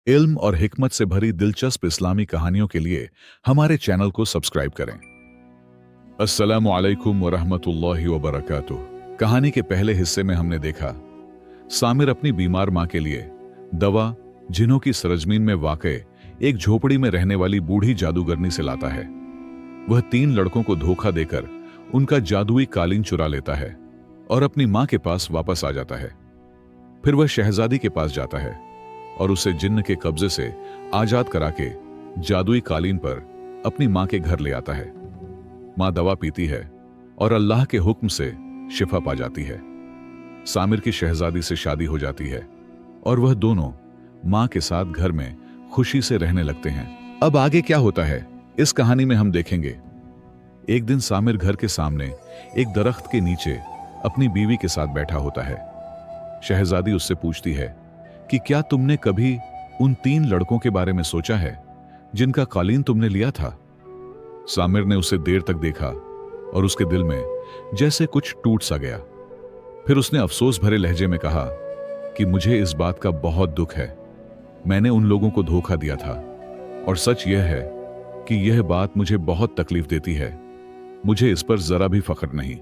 इल्म और हिकमत से भरी दिलचस्प इस्लामी कहानियों के लिए हमारे चैनल को सब्सक्राइब करें। अस्सलामु अलैकुम वरहमतुल्लाहि वबरकातुह। कहानी के पहले हिस्से में हमने देखा सामिर अपनी बीमार मां के लिए दवा जिन्हों की सरजमीन में वाक़े एक झोपड़ी में रहने वाली बूढ़ी जादूगरनी से लाता है। वह 3 लड़कों को धोखा देकर उनका जादुई कालीन चुरा लेता है और अपनी मां के पास वापस आ जाता है। फिर वह शहजादी के पास जाता है और उसे जिन्न के कब्जे से आजाद करा के जादुई कालीन पर अपनी मां के घर ले आता है। मां दवा पीती है और अल्लाह के हुक्म से शिफा पा जाती है। सामिर की शहजादी से शादी हो जाती है और वह दोनों मां के साथ घर में खुशी से रहने लगते हैं। अब आगे क्या होता है इस कहानी में हम देखेंगे। एक दिन सामिर घर के सामने एक दरख्त के नीचे अपनी बीवी के साथ बैठा होता है। शहजादी उससे पूछती है कि क्या तुमने कभी उन 3 लड़कों के बारे में सोचा है जिनका कालीन तुमने लिया था? सामिर ने उसे देर तक देखा और उसके दिल में जैसे कुछ टूट सा गया। फिर उसने अफसोस भरे लहजे में कहा कि मुझे इस बात का बहुत दुख है। मैंने उन लोगों को धोखा दिया था और सच यह है कि यह बात मुझे बहुत तकलीफ देती है। मुझे इस पर जरा भी फख्र नहीं।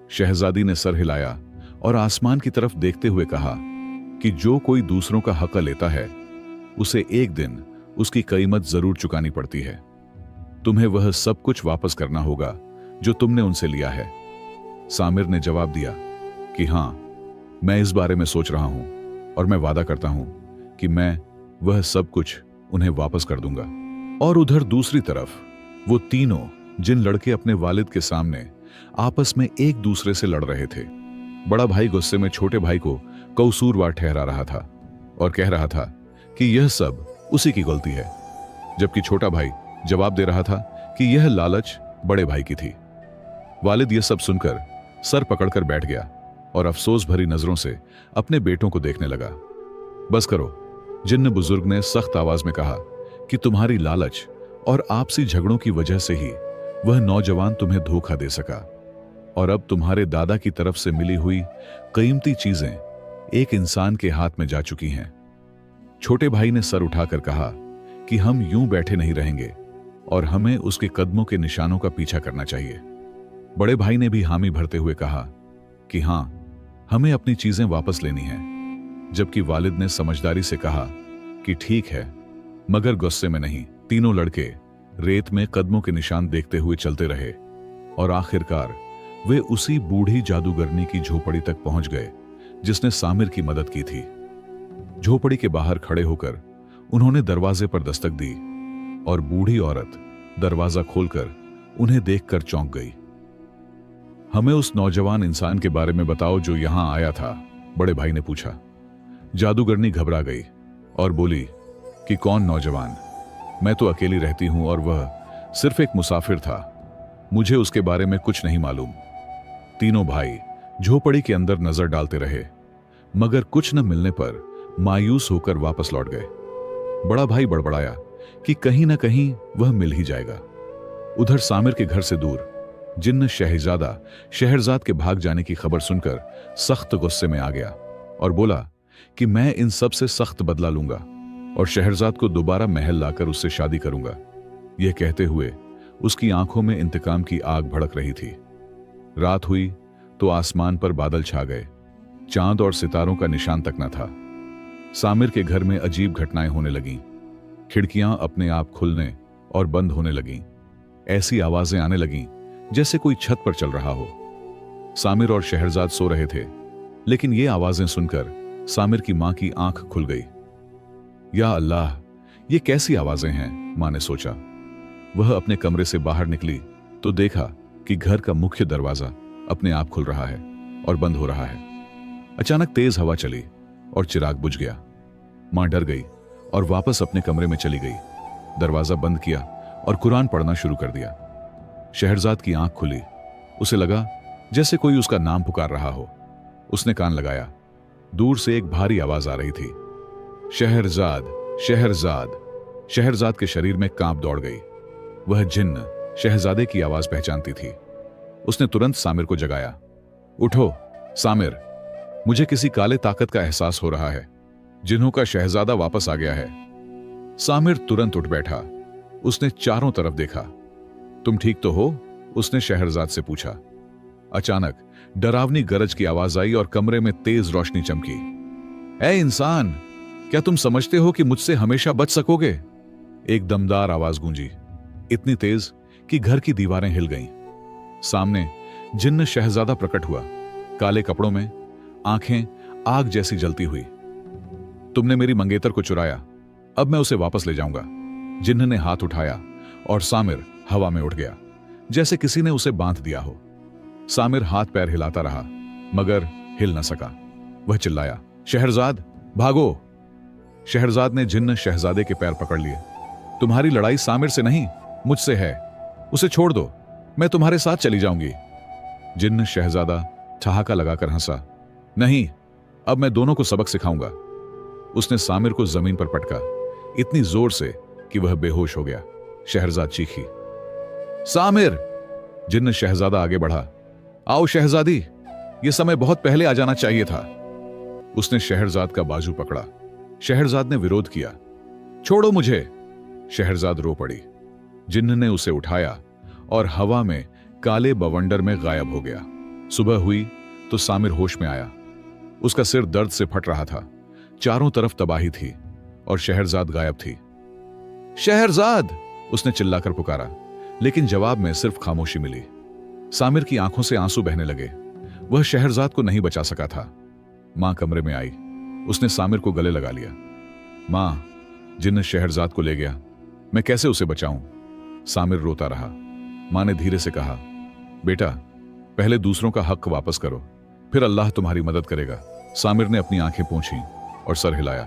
शहजादी ने सर हिलाया और आसमान की तरफ देखते हुए कहा कि जो कोई दूसरों का हक लेता है उसे एक दिन उसकी कीमत जरूर चुकानी पड़ती है। तुम्हें वह सब कुछ वापस करना होगा जो तुमने उनसे लिया है। सामिर ने जवाब दिया कि हां, मैं इस बारे में सोच रहा हूं और मैं वादा करता हूं कि मैं वह सब कुछ उन्हें वापस कर दूंगा। और उधर दूसरी तरफ वो तीनों जिन लड़के अपने वालिद के सामने आपस में एक दूसरे से लड़ रहे थे। बड़ा भाई गुस्से में छोटे भाई को कसूरवार ठहरा रहा था और कह रहा था कि यह सब उसी की गलती है, जबकि छोटा भाई जवाब दे रहा था कि यह लालच बड़े भाई की थी। वालिद यह सब सुनकर सर पकड़कर बैठ गया और अफसोस भरी नजरों से अपने बेटों को देखने लगा। बस करो, जिन्न बुजुर्ग ने सख्त आवाज में कहा कि तुम्हारी लालच और आपसी झगड़ों की वजह से ही वह नौजवान तुम्हें धोखा दे सका और अब तुम्हारे दादा की तरफ से मिली हुई कीमती चीजें एक इंसान के हाथ में जा चुकी हैं। छोटे भाई ने सर उठाकर कहा कि हम यूं बैठे नहीं रहेंगे और हमें उसके कदमों के निशानों का पीछा करना चाहिए। बड़े भाई ने भी हामी भरते हुए कहा कि हां, हमें अपनी चीजें वापस लेनी है, जबकि वालिद ने समझदारी से कहा कि ठीक है, मगर गुस्से में नहीं। तीनों लड़के रेत में कदमों के निशान देखते हुए चलते रहे और आखिरकार वे उसी बूढ़ी जादूगरनी की झोपड़ी तक पहुंच गए जिसने सामिर की मदद की थी। झोपड़ी के बाहर खड़े होकर उन्होंने दरवाजे पर दस्तक दी और बूढ़ी औरत दरवाजा खोलकर उन्हें देखकर चौंक गई। हमें उस नौजवान इंसान के बारे में बताओ जो यहां आया था, बड़े भाई ने पूछा। जादूगरनी घबरा गई और बोली कि कौन नौजवान? मैं तो अकेली रहती हूं और वह सिर्फ एक मुसाफिर था। मुझे उसके बारे में कुछ नहीं मालूम। तीनों भाई झोपड़ी के अंदर नजर डालते रहे, मगर कुछ न मिलने पर मायूस होकर वापस लौट गए। बड़ा भाई बड़बड़ाया कि कहीं ना कहीं वह मिल ही जाएगा। उधर सामिर के घर से दूर जिन्न शहरजाद के भाग जाने की खबर सुनकर सख्त गुस्से में आ गया और बोला कि मैं इन सब से सख्त बदला लूंगा और शहरजाद को दोबारा महल लाकर उससे शादी करूंगा। यह कहते हुए उसकी आंखों में इंतकाम की आग भड़क रही थी। रात हुई तो आसमान पर बादल छा गए। चांद और सितारों का निशान तक न था। सामिर के घर में अजीब घटनाएं होने लगीं। खिड़कियां अपने आप खुलने और बंद होने लगीं। ऐसी आवाजें आने लगीं जैसे कोई छत पर चल रहा हो। सामिर और शहरजाद सो रहे थे, लेकिन ये आवाजें सुनकर सामिर की मां की आंख खुल गई। या अल्लाह, ये कैसी आवाजें हैं? मां ने सोचा। वह अपने कमरे से बाहर निकली तो देखा कि घर का मुख्य दरवाजा अपने आप खुल रहा है और बंद हो रहा है। अचानक तेज हवा चली और चिराग बुझ गया। मां डर गई और वापस अपने कमरे में चली गई। दरवाजा बंद किया और कुरान पढ़ना शुरू कर दिया। शहरजाद की आंख खुली। उसे लगा जैसे कोई उसका नाम पुकार रहा हो। उसने कान लगाया। दूर से एक भारी आवाज आ रही थी, शहरजाद, शहरजाद। शहरजाद के शरीर में कांप दौड़ गई। वह जिन्न शहजादे की आवाज पहचानती थी। उसने तुरंत सामिर को जगाया। उठो सामिर, मुझे किसी काले ताकत का एहसास हो रहा है। जिन्हों का शहजादा वापस आ गया है। सामिर तुरंत उठ बैठा। उसने चारों तरफ देखा। तुम ठीक तो हो? उसने शहरजाद से पूछा। अचानक डरावनी गरज की आवाज आई और कमरे में तेज रोशनी चमकी। ऐ इंसान, क्या तुम समझते हो कि मुझसे हमेशा बच सकोगे? एक दमदार आवाज गूंजी, इतनी तेज कि घर की दीवारें हिल गईं। सामने जिन्न शहजादा प्रकट हुआ, काले कपड़ों में, आंखें आग जैसी जलती हुई। तुमने मेरी मंगेतर को चुराया, अब मैं उसे वापस ले जाऊंगा। जिन्न ने हाथ उठाया और सामिर हवा में उठ गया, जैसे किसी ने उसे बांध दिया हो। सामिर हाथ पैर हिलाता रहा, मगर हिल न सका। वह चिल्लाया, शहरजाद, भागो! शहरजाद ने जिन्न शहजादे के पैर पकड़ लिए। तुम्हारी लड़ाई सामिर से नहीं, मुझसे है। उसे छोड़ दो, मैं तुम्हारे साथ चली जाऊंगी। जिन्न शहजादा ठहाका लगाकर हंसा। नहीं, अब मैं दोनों को सबक सिखाऊंगा। उसने सामिर को जमीन पर पटका, इतनी जोर से कि वह बेहोश हो गया। शहरजाद चीखी, सामिर! जिन्न शहजादा आगे बढ़ा। आओ शहजादी, यह समय बहुत पहले आ जाना चाहिए था। उसने शहरजाद का बाजू पकड़ा। शहरजाद ने विरोध किया। छोड़ो मुझे! शहरजाद रो पड़ी। जिन्न ने उसे उठाया और हवा में काले बवंडर में गायब हो गया। सुबह हुई तो सामिर होश में आया। उसका सिर दर्द से फट रहा था। चारों तरफ तबाही थी और शहरजाद गायब थी। शहरजाद! उसने चिल्लाकर पुकारा, लेकिन जवाब में सिर्फ खामोशी मिली। सामिर की आंखों से आंसू बहने लगे। वह शहरजाद को नहीं बचा सका था। मां कमरे में आई। उसने सामिर को गले लगा लिया। मां, जिन्न शहरजाद को ले गया, मैं कैसे उसे बचाऊं? सामिर रोता रहा। मां ने धीरे से कहा, बेटा, पहले दूसरों का हक वापस करो, फिर अल्लाह तुम्हारी मदद करेगा। सामिर ने अपनी आंखें पोंछी और सर हिलाया।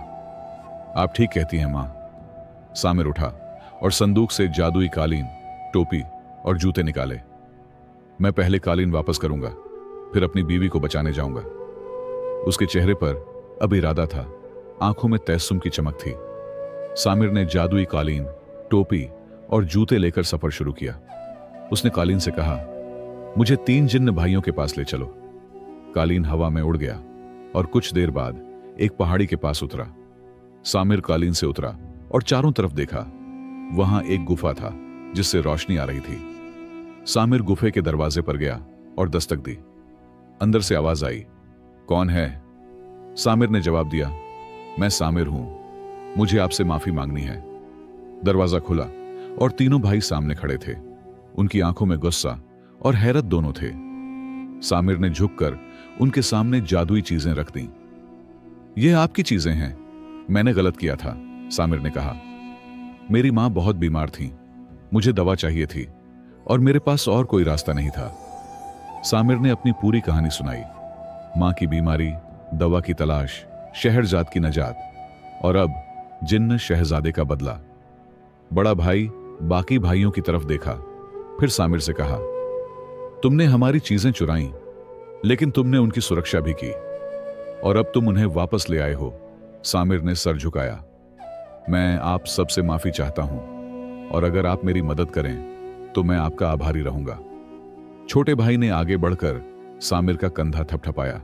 आप ठीक कहती हैं मां। सामिर उठा और संदूक से जादुई कालीन, टोपी और जूते निकाले। मैं पहले कालीन वापस करूंगा, फिर अपनी बीवी को बचाने जाऊंगा। उसके चेहरे पर अब इरादा था, आंखों में तैस्सुम की चमक थी। सामिर ने जादुई कालीन, टोपी और जूते लेकर सफर शुरू किया। उसने कालीन से कहा, मुझे 3 जिन्न भाइयों के पास ले चलो। कालीन हवा में उड़ गया और कुछ देर बाद एक पहाड़ी के पास उतरा। सामिर कालीन से उतरा और चारों तरफ देखा। वहां एक गुफा था जिससे रोशनी आ रही थी। सामिर गुफे के दरवाजे पर गया और दस्तक दी। अंदर से आवाज आई, कौन है? सामिर ने जवाब दिया, मैं सामिर हूं, मुझे आपसे माफी मांगनी है। दरवाजा खुला और तीनों भाई सामने खड़े थे। उनकी आंखों में गुस्सा और हैरत दोनों थे। सामिर ने झुककर उनके सामने जादुई चीजें रख दी। ये आपकी चीजें हैं, मैंने गलत किया था, सामिर ने कहा। मेरी मां बहुत बीमार थी, मुझे दवा चाहिए थी और मेरे पास और कोई रास्ता नहीं था। सामिर ने अपनी पूरी कहानी सुनाई। मां की बीमारी, दवा की तलाश, शहरजाद की नजात और अब जिन्न शहजादे का बदला। बड़ा भाई बाकी भाइयों की तरफ देखा, फिर सामिर से कहा, तुमने हमारी चीजें चुराई, लेकिन तुमने उनकी सुरक्षा भी की और अब तुम उन्हें वापस ले आए हो। सामिर ने सर झुकाया। मैं आप सबसे माफी चाहता हूं और अगर आप मेरी मदद करें तो मैं आपका आभारी रहूंगा। छोटे भाई ने आगे बढ़कर सामिर का कंधा थपथपाया।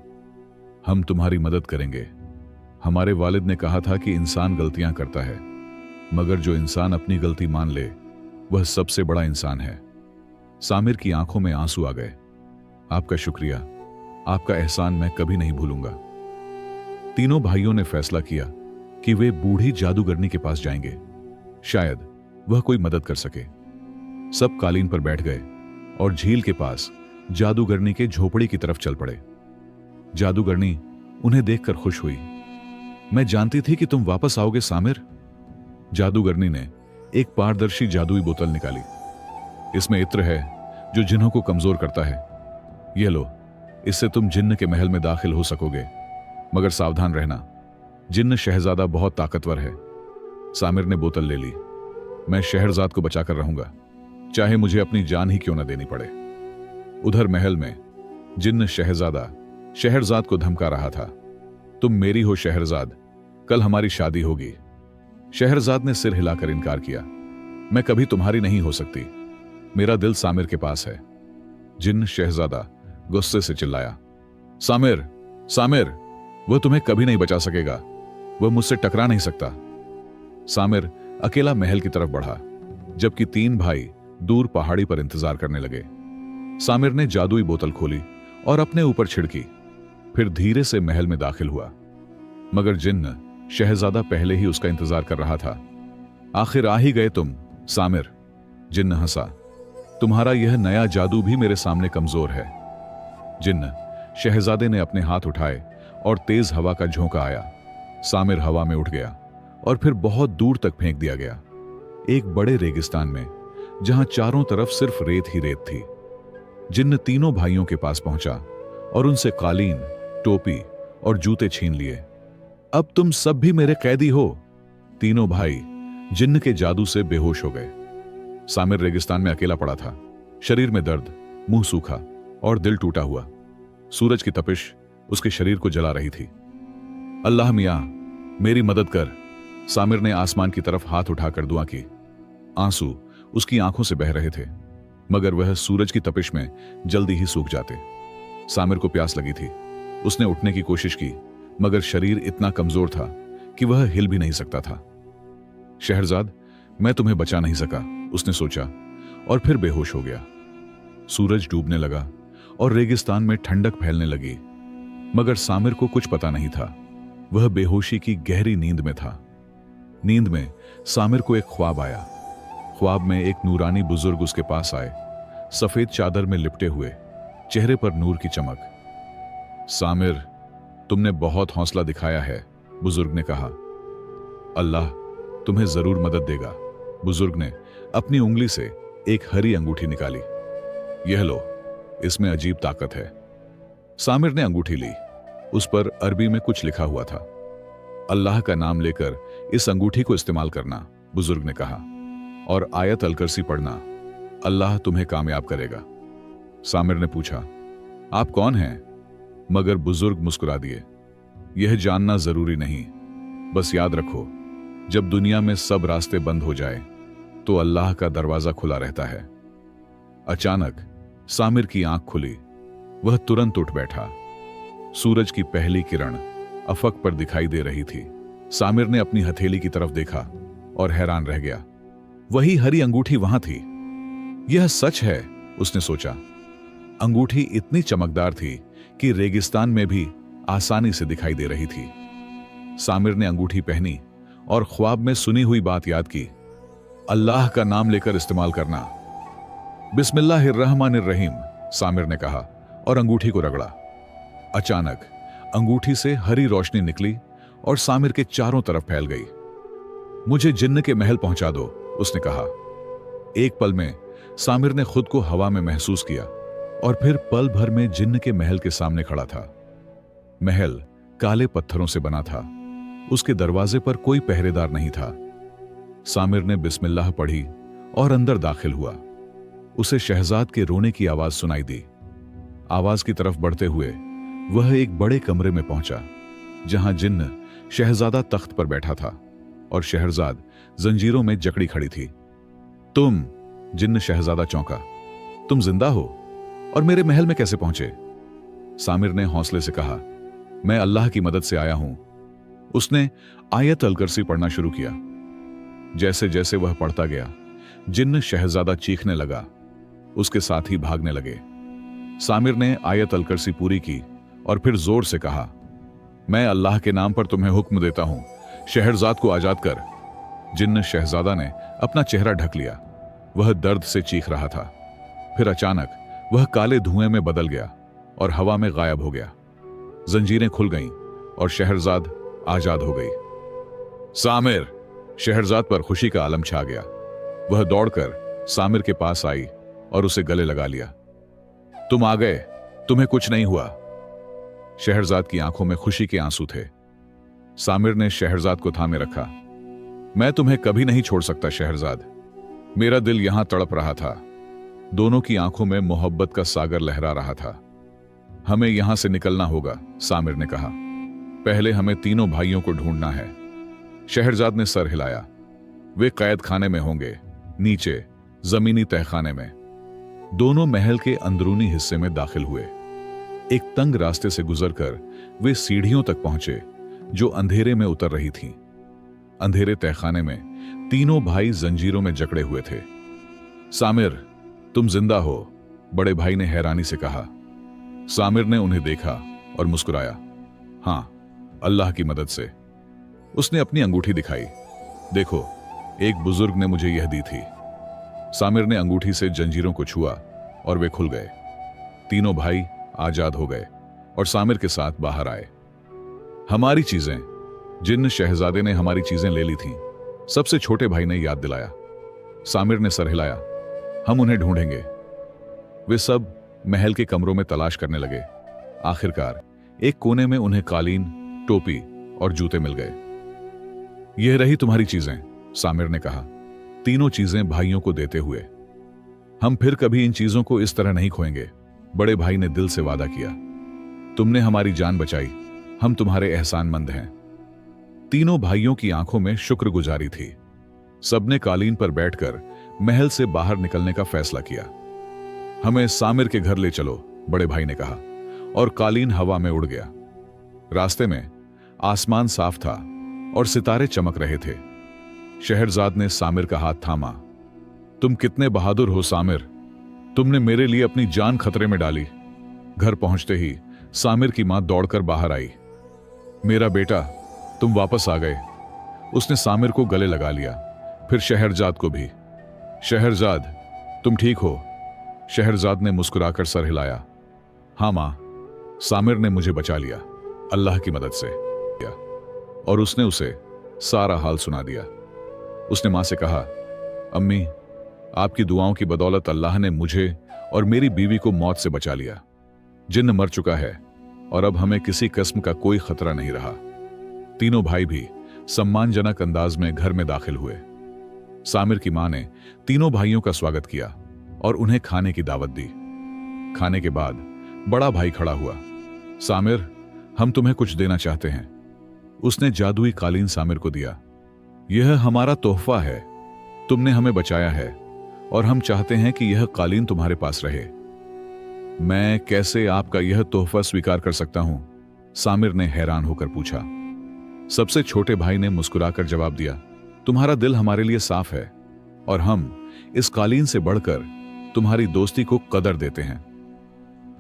हम तुम्हारी मदद करेंगे। हमारे वालिद ने कहा था कि इंसान गलतियां करता है, मगर जो इंसान अपनी गलती मान ले वह सबसे बड़ा इंसान है। सामिर की आंखों में आंसू आ गए। आपका शुक्रिया, आपका एहसान मैं कभी नहीं भूलूंगा। तीनों भाइयों ने फैसला किया कि वे बूढ़ी जादूगरनी के पास जाएंगे, शायद वह कोई मदद कर सके। सब कालीन पर बैठ गए और झील के पास जादूगरनी के झोपड़ी की तरफ चल पड़े। जादूगरनी उन्हें देखकर खुश हुई। मैं जानती थी कि तुम वापस आओगे सामिर। जादूगरनी ने एक पारदर्शी जादुई बोतल निकाली। इसमें इत्र है जो जिन्हों को कमजोर करता है। यह लो, इससे तुम जिन्न के महल में दाखिल हो सकोगे, मगर सावधान रहना, जिन्न शहजादा बहुत ताकतवर है। सामिर ने बोतल ले ली। मैं शहरजाद को बचाकर रहूंगा, चाहे मुझे अपनी जान ही क्यों न देनी पड़े। उधर महल में जिन्न शहजादा शहरजाद को धमका रहा था, तुम मेरी हो शहरजाद, कल हमारी शादी होगी। शहरजाद ने सिर हिलाकर इनकार किया, मैं कभी तुम्हारी नहीं हो सकती, मेरा दिल सामिर के पास है। जिन्न शहजादा गुस्से से चिल्लाया, सामिर, सामिर, वह तुम्हें कभी नहीं बचा सकेगा। वह मुझसे टकरा नहीं सकता। सामिर अकेला महल की तरफ बढ़ा, जबकि 3 भाई दूर पहाड़ी पर इंतजार करने लगे। सामिर ने जादुई बोतल खोली और अपने ऊपर छिड़की, फिर धीरे से महल में दाखिल हुआ। मगर जिन्न शहजादा पहले ही उसका इंतजार कर रहा था। आखिर आ ही गए तुम, सामिर, जिन्न हंसा। तुम्हारा यह नया जादू भी मेरे सामने कमजोर है। जिन्न शहजादे ने अपने हाथ उठाए और तेज हवा का झोंका आया। सामिर हवा में उठ गया और फिर बहुत दूर तक फेंक दिया गया, एक बड़े रेगिस्तान में, जहां चारों तरफ सिर्फ रेत ही रेत थी। जिन्न तीनों भाइयों के पास पहुंचा और उनसे कालीन, टोपी और जूते छीन लिए। अब तुम सब भी मेरे कैदी हो। तीनों भाई जिन्न के जादू से बेहोश हो गए। सामिर रेगिस्तान में अकेला पड़ा था, शरीर में दर्द, मुंह सूखा और दिल टूटा हुआ। सूरज की तपिश उसके शरीर को जला रही थी। अल्लाह मियां, मेरी मदद कर। सामिर ने आसमान की तरफ हाथ उठाकर दुआ की। आंसू उसकी आंखों से बह रहे थे, मगर वह सूरज की तपिश में जल्दी ही सूख जाते। सामिर को प्यास लगी थी। उसने उठने की कोशिश की, मगर शरीर इतना कमजोर था कि वह हिल भी नहीं सकता था। शहरजाद, मैं तुम्हें बचा नहीं सका, उसने सोचा, और फिर बेहोश हो गया। सूरज डूबने लगा और रेगिस्तान में ठंडक फैलने लगी, मगर सामिर को कुछ पता नहीं था। वह बेहोशी की गहरी नींद में था। नींद में सामिर को एक ख्वाब आया। ख्वाब में एक नूरानी बुजुर्ग उसके पास आए, सफेद चादर में लिपटे हुए, चेहरे पर नूर की चमक। सामिर, तुमने बहुत हौसला दिखाया है, बुजुर्ग ने कहा। अल्लाह तुम्हें जरूर मदद देगा। बुजुर्ग ने अपनी उंगली से एक हरी अंगूठी निकाली। यह लो, इसमें अजीब ताकत है। सामिर ने अंगूठी ली। उस पर अरबी में कुछ लिखा हुआ था। अल्लाह का नाम लेकर इस अंगूठी को इस्तेमाल करना, बुजुर्ग ने कहा, और आयत अल कुर्सी पढ़ना। अल्लाह तुम्हें कामयाब करेगा। सामिर ने पूछा, आप कौन हैं? मगर बुजुर्ग मुस्कुरा दिए। यह जानना जरूरी नहीं, बस याद रखो, जब दुनिया में सब रास्ते बंद हो जाए तो अल्लाह का दरवाजा खुला रहता है। अचानक सामिर की आंख खुली। वह तुरंत उठ बैठा। सूरज की पहली किरण अफक पर दिखाई दे रही थी। सामिर ने अपनी हथेली की तरफ देखा और हैरान रह गया। वही हरी अंगूठी वहां थी। यह सच है, उसने सोचा। अंगूठी इतनी चमकदार थी कि रेगिस्तान में भी आसानी से दिखाई दे रही थी। सामिर ने अंगूठी पहनी और ख्वाब में सुनी हुई बात याद की। अल्लाह का नाम लेकर इस्तेमाल करना। बिस्मिल्लाहिर्रहमानिर्रहीम, सामिर ने कहा और अंगूठी को रगड़ा। अचानक अंगूठी से हरी रोशनी निकली और सामिर के चारों तरफ फैल गई। मुझे जिन्न के महल पहुंचा दो, उसने कहा। एक पल में सामिर ने खुद को हवा में महसूस किया और फिर पल भर में जिन्न के महल के सामने खड़ा था। महल काले पत्थरों से बना था। उसके दरवाजे पर कोई पहरेदार नहीं था। सामिर ने बिस्मिल्लाह पढ़ी और अंदर दाखिल हुआ। उसे शहजाद के रोने की आवाज सुनाई दी। आवाज की तरफ बढ़ते हुए वह एक बड़े कमरे में पहुंचा, जहां जिन्न शहजादा तख्त पर बैठा था और शहरजाद जंजीरों में जकड़ी खड़ी थी। तुम, जिन्न शहजादा चौंका, तुम जिंदा हो और मेरे महल में कैसे पहुंचे? सामिर ने हौसले से कहा, मैं अल्लाह की मदद से आया हूं। उसने आयत अल कुर्सी पढ़ना शुरू किया। जैसे जैसे वह पढ़ता गया, जिन्न शहजादा चीखने लगा। उसके साथ ही भागने लगे। सामिर ने आयत अल कुर्सी पूरी की और फिर जोर से कहा, मैं अल्लाह के नाम पर तुम्हें हुक्म देता हूं, शहरजाद को आजाद कर। जिन्न शहजादा ने अपना चेहरा ढक लिया। वह दर्द से चीख रहा था। फिर अचानक वह काले धुएं में बदल गया और हवा में गायब हो गया। जंजीरें खुल गईं और शहरजाद आजाद हो गई। सामिर, शहरजाद पर खुशी का आलम छा गया। वह दौड़कर सामिर के पास आई और उसे गले लगा लिया। तुम आ गए, तुम्हें कुछ नहीं हुआ। शहरजाद की आंखों में खुशी के आंसू थे। सामिर ने शहरजाद को थामे रखा। मैं तुम्हें कभी नहीं छोड़ सकता शहरजाद। मेरा दिल यहां तड़प रहा था। दोनों की आंखों में मोहब्बत का सागर लहरा रहा था। हमें यहां से निकलना होगा, सामिर ने कहा। पहले हमें तीनों भाइयों को ढूंढना है। शहरजाद ने सर हिलाया। वे कैद खाने में होंगे, नीचे जमीनी तहखाने में। दोनों महल के अंदरूनी हिस्से में दाखिल हुए। एक तंग रास्ते से गुजरकर वे सीढ़ियों तक पहुंचे, जो अंधेरे में उतर रही थीं। अंधेरे तहखाने में तीनों भाई जंजीरों में जकड़े हुए थे। सामिर, तुम जिंदा हो? बड़े भाई ने हैरानी से कहा। सामिर ने उन्हें देखा और मुस्कुराया। हां, अल्लाह की मदद से। उसने अपनी अंगूठी दिखाई। देखो, एक बुजुर्ग ने मुझे यह दी थी। सामिर ने अंगूठी से जंजीरों को छुआ और वे खुल गए। तीनों भाई आजाद हो गए और सामिर के साथ बाहर आए। हमारी चीजें, जिन शहजादे ने हमारी चीजें ले ली थीं, सबसे छोटे भाई ने याद दिलाया। सामिर ने सर हिलाया। हम उन्हें ढूंढेंगे। वे सब महल के कमरों में तलाश करने लगे। आखिरकार एक कोने में उन्हें कालीन, टोपी और जूते मिल गए। यह रही तुम्हारी चीजें, सामिर ने कहा, तीनों चीजें भाइयों को देते हुए। हम फिर कभी इन चीजों को इस तरह नहीं खोएंगे। बड़े भाई ने दिल से वादा किया। तुमने हमारी जान बचाई, हम तुम्हारे एहसानमंद हैं। तीनों भाइयों की आंखों में शुक्रगुजारी थी। सबने कालीन पर बैठकर महल से बाहर निकलने का फैसला किया। हमें सामिर के घर ले चलो, बड़े भाई ने कहा, और कालीन हवा में उड़ गया। रास्ते में आसमान साफ था और सितारे चमक रहे थे। शहरजाद ने सामिर का हाथ थामा। तुम कितने बहादुर हो सामिर, तुमने मेरे लिए अपनी जान खतरे में डाली। घर पहुंचते ही सामिर की मां दौड़कर बाहर आई। मेरा बेटा, तुम वापस आ गए। उसने सामिर को गले लगा लिया, फिर शहरजाद को भी। शहरजाद, तुम ठीक हो? शहरजाद ने मुस्कुराकर सर हिलाया। हां मां, सामिर ने मुझे बचा लिया, अल्लाह की मदद से। और उसने उसे सारा हाल सुना दिया। उसने मां से कहा, अम्मी, आपकी दुआओं की बदौलत अल्लाह ने मुझे और मेरी बीवी को मौत से बचा लिया। जिन्न मर चुका है और अब हमें किसी किस्म का कोई खतरा नहीं रहा। तीनों भाई भी सम्मानजनक अंदाज में घर में दाखिल हुए। सामिर की मां ने तीनों भाइयों का स्वागत किया और उन्हें खाने की दावत दी। खाने के बाद बड़ा भाई खड़ा हुआ। सामिर, हम तुम्हें कुछ देना चाहते हैं। उसने जादुई कालीन सामिर को दिया। यह हमारा तोहफा है, तुमने हमें बचाया है और हम चाहते हैं कि यह कालीन तुम्हारे पास रहे। मैं कैसे आपका यह तोहफा स्वीकार कर सकता हूं? सामिर ने हैरान होकर पूछा। सबसे छोटे भाई ने मुस्कुराकर जवाब दिया, तुम्हारा दिल हमारे लिए साफ है और हम इस कालीन से बढ़कर तुम्हारी दोस्ती को कदर देते हैं।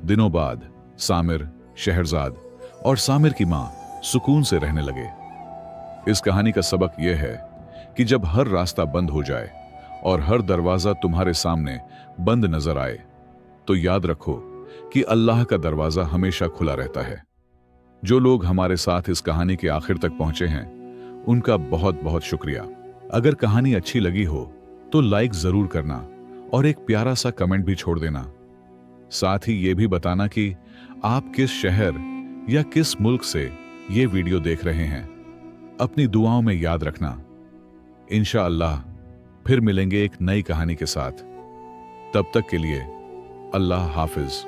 दिनों बाद सामिर, शहरजाद और सामिर की मां सुकून से रहने लगे। इस कहानी का सबक यह है कि जब हर रास्ता बंद हो जाए और हर दरवाजा तुम्हारे सामने बंद नजर आए, तो याद रखो कि अल्लाह का दरवाजा हमेशा खुला रहता है। जो लोग हमारे साथ इस कहानी के आखिर तक पहुंचे हैं, उनका बहुत बहुत शुक्रिया। अगर कहानी अच्छी लगी हो तो लाइक जरूर करना और एक प्यारा सा कमेंट भी छोड़ देना। साथ ही ये भी बताना कि आप किस शहर या किस मुल्क से ये वीडियो देख रहे हैं। अपनी दुआओं में याद रखना। इंशाअल्लाह फिर मिलेंगे एक नई कहानी के साथ। तब तक के लिए अल्लाह हाफिज।